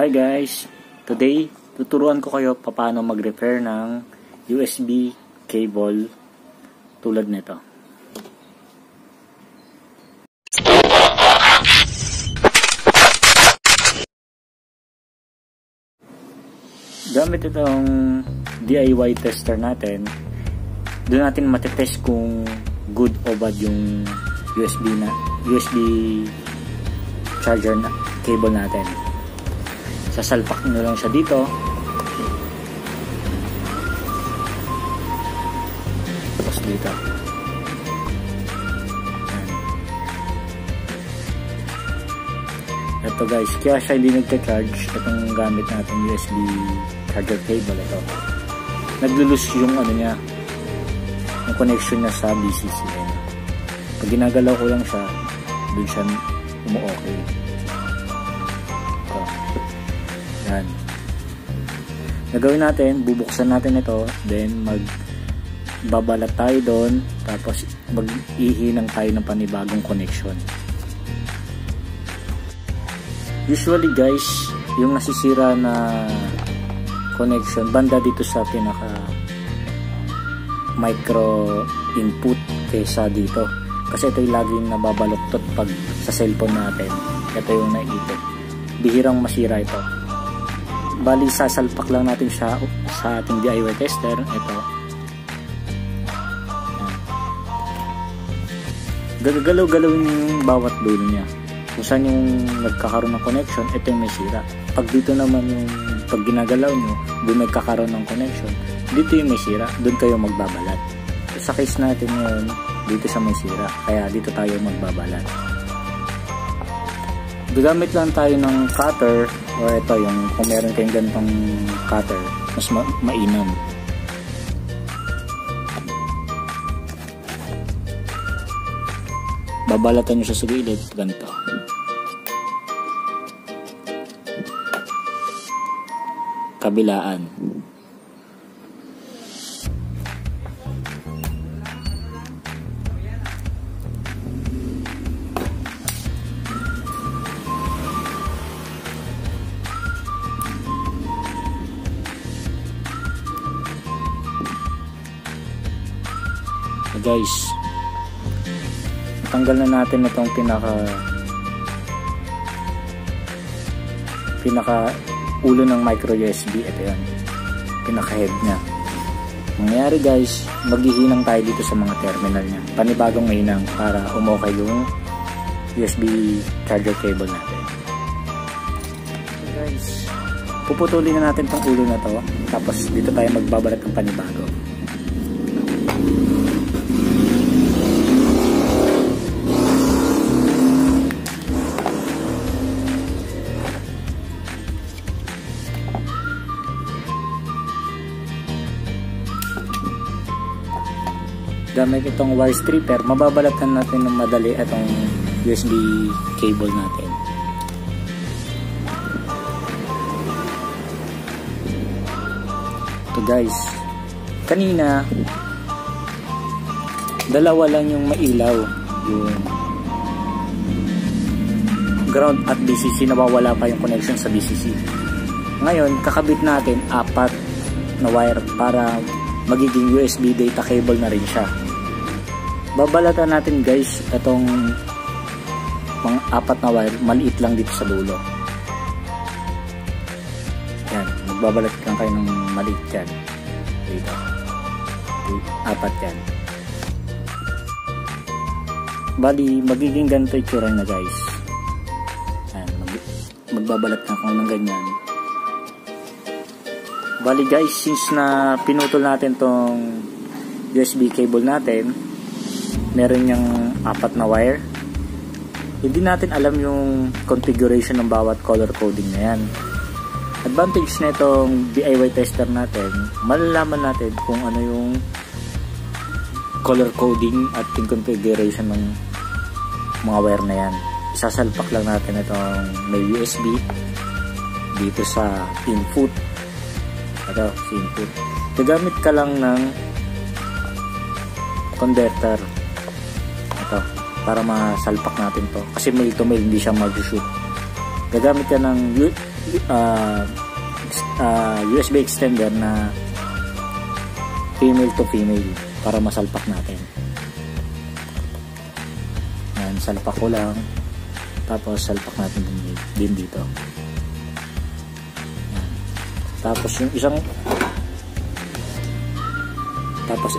Hi guys! Today, tuturuan ko kayo paano mag-repair ng USB cable tulad nito. Gamit itong DIY tester natin, doon natin matetest kung good o bad yung USB charger na cable natin. Sasalpak nyo lang siya dito. Tapos dito. Ito guys, kaya siya hindi nagka-charge. Itong gamit natin USB charger cable ito. Naglulus yung ano niya, yung connection niya sa BCC. Pag ginagalaw ko lang siya, dun siya umu-okay. Yan. Gagawin natin, bubuksan natin ito, then magbabalat tayo doon, tapos mag-ihinang tayo ng panibagong connection. Usually guys, yung nasisira na connection, banda dito sa pinaka micro input kaysa dito. Kasi ito yung laging nababaluktot pag sa cellphone natin. Ito yung naipit. Bihirang masira ito. Bali, sasalpak lang natin siya sa ating DIY tester. Ito. Gagalaw-galawin yung bawat dulo niya. Kung saan yung nagkakaroon ng connection, ito yung may sira. Pag dito naman yung pag ginagalaw nyo, doon nagkakaroon ng connection, dito yung may sira, doon kayo magbabalat. Sa case natin ngayon, dito sa may sira, kaya dito tayo magbabalat. Gagamit lang tayo ng cutter, o ito yung kung meron kayong ganitong cutter, mas mainam. Babalatan nyo siya sa gilid, ganito. Kabilaan. Guys, tanggal na natin itong pinaka ulo ng micro USB. Ito yan, pinaka head nya. Mangyayari guys, maghihinang tayo dito sa mga terminal nya, panibagong mahinang para umokay yung USB charger cable natin. So guys, puputulin na natin itong ulo na to, tapos dito tayo magbabalat ng panibago. Gamit itong wire stripper, mababalatan natin ng madali itong USB cable natin. Ito guys, kanina dalawa lang yung mailaw, yung ground at BCC, nawawala pa yung connection sa BCC. Ngayon, kakabit natin 4 na wire para magiging USB data cable na rin siya. Babalatan natin guys itong mga 4 na wire, maliit lang dito sa dulo. Yan, magbabalat lang kayo ng maliit yan dito. 4 yan. Bali, magiging ganito yung tsura na guys. Yan, magbabalat lang ako ng ganyan. Bali guys, since na pinutol natin tong USB cable natin, meron yung 4 na wire, hindi natin alam yung configuration ng bawat color coding na yan. Advantage na itong DIY tester natin, malalaman natin kung ano yung color coding at yung configuration ng mga wire na yan. Isasalpak lang natin itong may USB dito sa input. Ito, si input. Gagamit ka lang ng converter. Ito, para masalpak natin to. Kasi male to male, hindi siya mag-shoot. Gagamit ka ng USB extender na female to female para masalpak natin. Yan, salpak ko lang, tapos salpak natin din dito. Yan. Tapos yung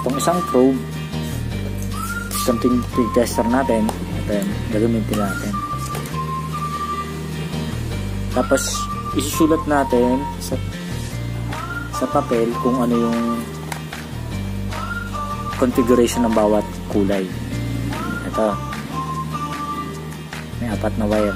itong isang probe, something tester natin, then gagamitin natin. Tapos isusulat natin sa papel kung ano yung configuration ng bawat kulay. Ito, may 4 na wire.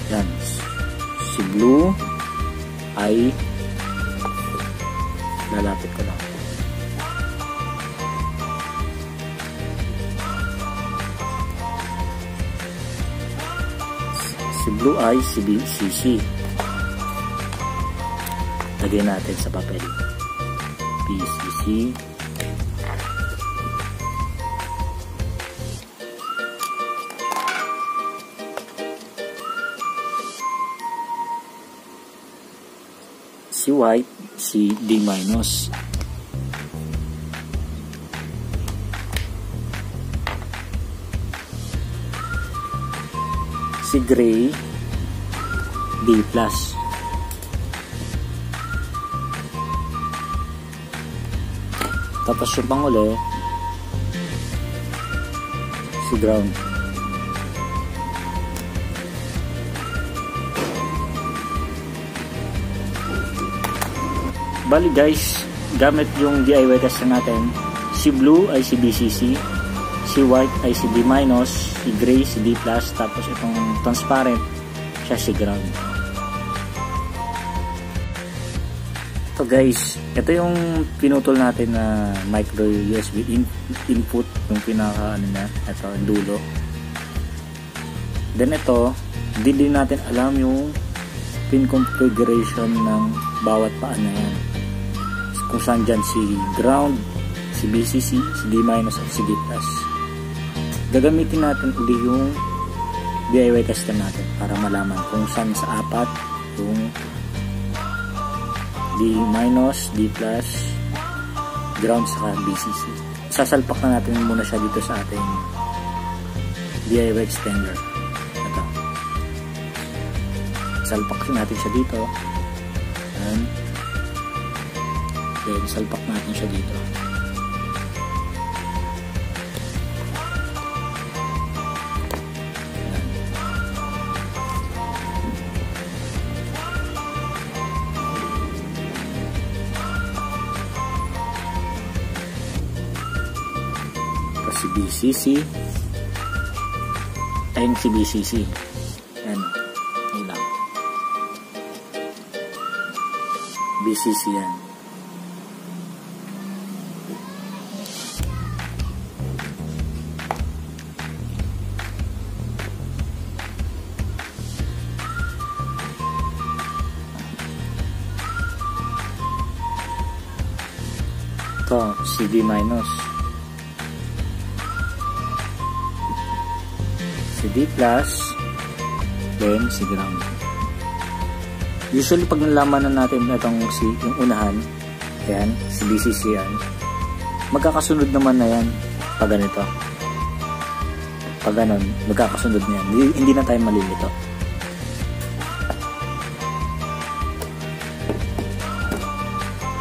Yan, si blue ay lalapit ko lang. Si blue ay si BCC. Lagay natin sa papel. BCC. Si white, si D-. Si gray, D+. Tapos yung panguli, si ground. Bali guys, gamit yung DIY tester natin, si blue ay si BCC, si white ay si D-, si gray si D+, tapos itong transparent siya si ground. So guys, ito yung pinutol natin na micro USB input, yung pinaka ito dulo. Then ito, hindi din natin alam yung pin configuration ng bawat paan na yan, kung saan dyan si ground, si BCC, si D- at si D+. Gagamitin natin uli yung DIY tester natin para malaman kung saan sa 4 yung D-, D+, ground saka BCC. Sasalpak na natin muna siya dito sa ating DIY extender. Ito. Salpak natin siya dito. And then salpak natin siya dito. Si BCC ayun si BCC yan, yun lang BCC yan. Ito si D-, si D+, then si ground. Usually pag nalaman na natin itong yung unahan, yan, si BCC yan, magkakasunod naman na yan pag ganito. Pag ganon, magkakasunod na yan. Hindi na tayo malilito.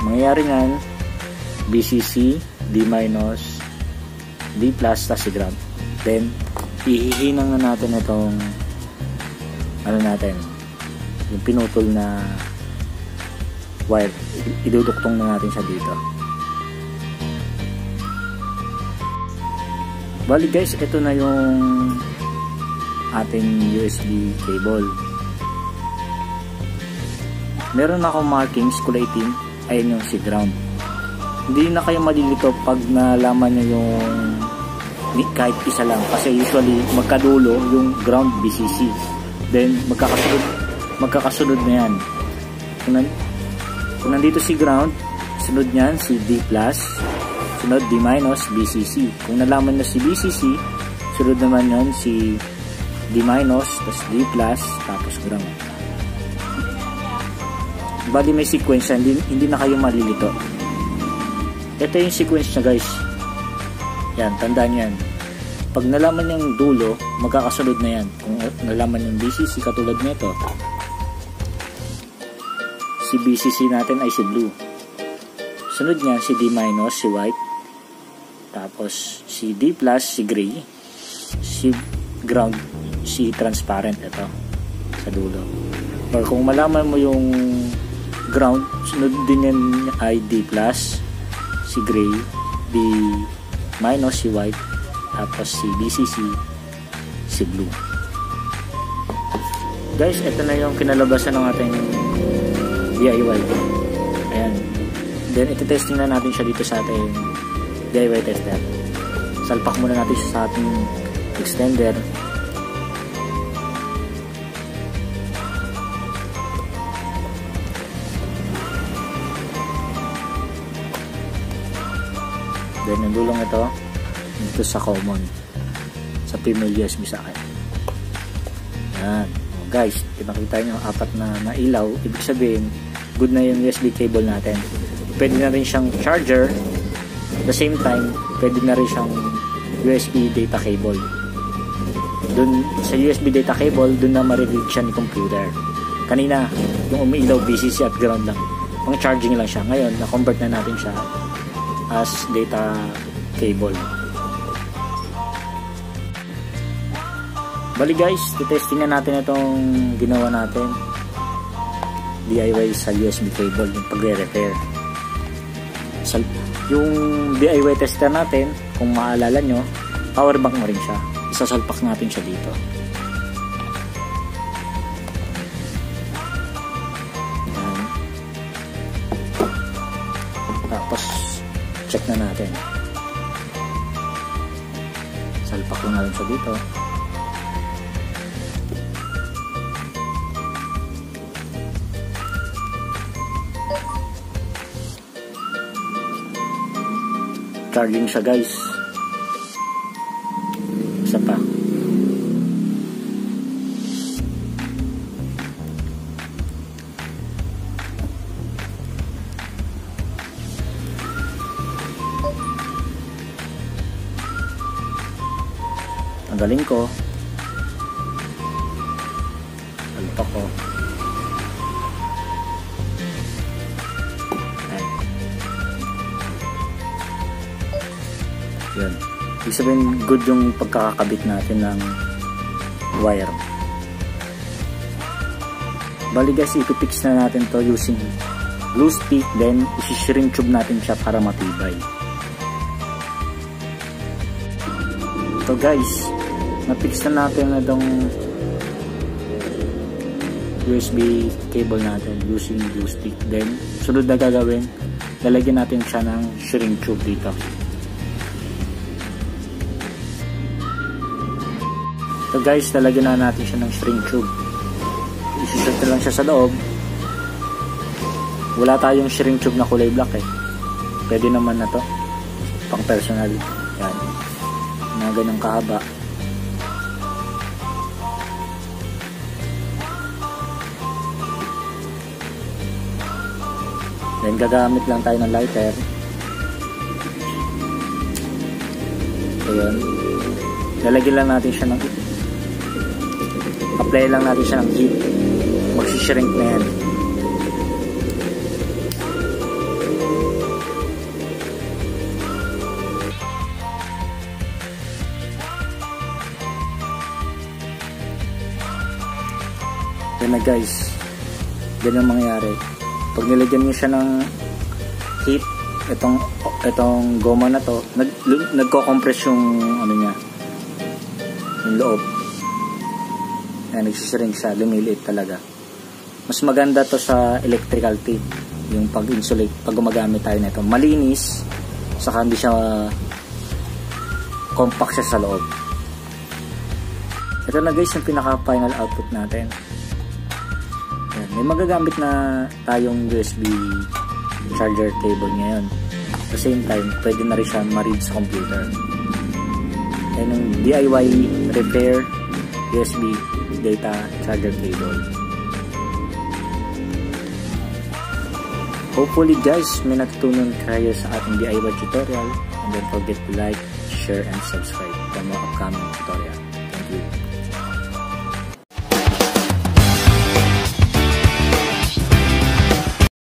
Mangyayari nga BCC, D-, D+, tas si ground. Then ihihinang na natin itong yung pinutol na wire, iduduktong na natin siya dito. Bali guys, ito na yung ating USB cable. Meron akong markings kulay itim, ayun yung si ground. Hindi na kayo malilito pag nalaman nyo yung kahit isa lang, kasi usually magkadulo yung ground BCC, then magkakasunod na yan. Kung nandito si ground, sunod nyan si D+, Sunod D-, BCC. Kung nalaman nyo si BCC, sunod naman yon si D-, tapos D+, tapos ground. Bali may sequence yan, hindi na kayo malilito. Ito yung sequence na guys. Yan, tandaan yan. Pag nalaman yung dulo, magkakasunod na yan. Kung nalaman yung BCC, katulad nito. Si BCC natin ay si blue. Sunod niya si D-, si white. Tapos si D+, si gray. Si ground, si transparent. Ito, sa dulo. Or kung malaman mo yung ground, sunod din yan ay D+, si gray, D-, si white. Tapos si BCC, si blue. Guys, ito na yung kinalabasan ng ating DIY. Ayan. Then, iti-testing na natin siya dito sa ating DIY tester. Salpak muna natin siya sa ating extender. Then, yung dulong ito dito sa common, sa female USB sa akin. Yan. Oh, guys, pinakita nyo apat na ilaw. Ibig sabihin, good na yung USB cable natin. Pwede na rin siyang charger. At the same time, pwede na rin siyang USB data cable. Dun, sa USB data cable, dun na mariread siya ni computer. Kanina, yung umiilaw BCC at ground lang. Pang charging lang siya. Ngayon, na-convert na natin siya as data cable. Bali guys, titesting na natin itong ginawa natin DIY sa USB cable, yung pagre-repair. Yung DIY tester natin, kung maalala nyo, power bank mo rin siya. Isasalpak natin siya dito. Ayan. Tapos check na natin. Salpak ko na rin siya dito. Charging siya guys. Isa pa. Tanggalin ko. Alpak ko. Yan. Ibig sabihin, good yung pagkakakabit natin ng wire. Bali guys, ipipix na natin to using glue stick, then isi-shrink tube natin siya para matibay. So guys, na-fix na natin na itong USB cable natin using glue stick. Then, sunod na gagawin, lalagyan natin siya ng shrink tube dito. So guys, lalagyan na natin siya ng shrink tube. Isi-set na lang siya sa loob. Wala tayong shrink tube na kulay black eh. Pwede naman na to. Pang personal. Yan. Na ganang kahaba. Then gagamit lang tayo ng lighter. Ayan. Lalagyan lang natin siya ng apply lang natin siya ng heat. Magsishrink na yan. Yan na guys. Ganyan mangyayari. Pag nilagyan nyo siya ng heat, itong goma na to, nagko-compress yung ano niya, yung loob. Ayan, nagsishrink siya, lumiliit talaga. Mas maganda to sa electrical tape, yung pag-insulate, pag gumagamit tayo nito. Malinis, saka hindi siya compact siya sa loob. Ito na guys, yung pinaka final output natin. Ayan, may magagamit na tayong USB charger cable ngayon. the same time, pwede na rin siya ma-read sa computer. And yung DIY repair USB data charger cable. Hopefully guys, may natutunan kayo sa ating DIY tutorial. And don't forget to like, share, and subscribe for more upcoming tutorial.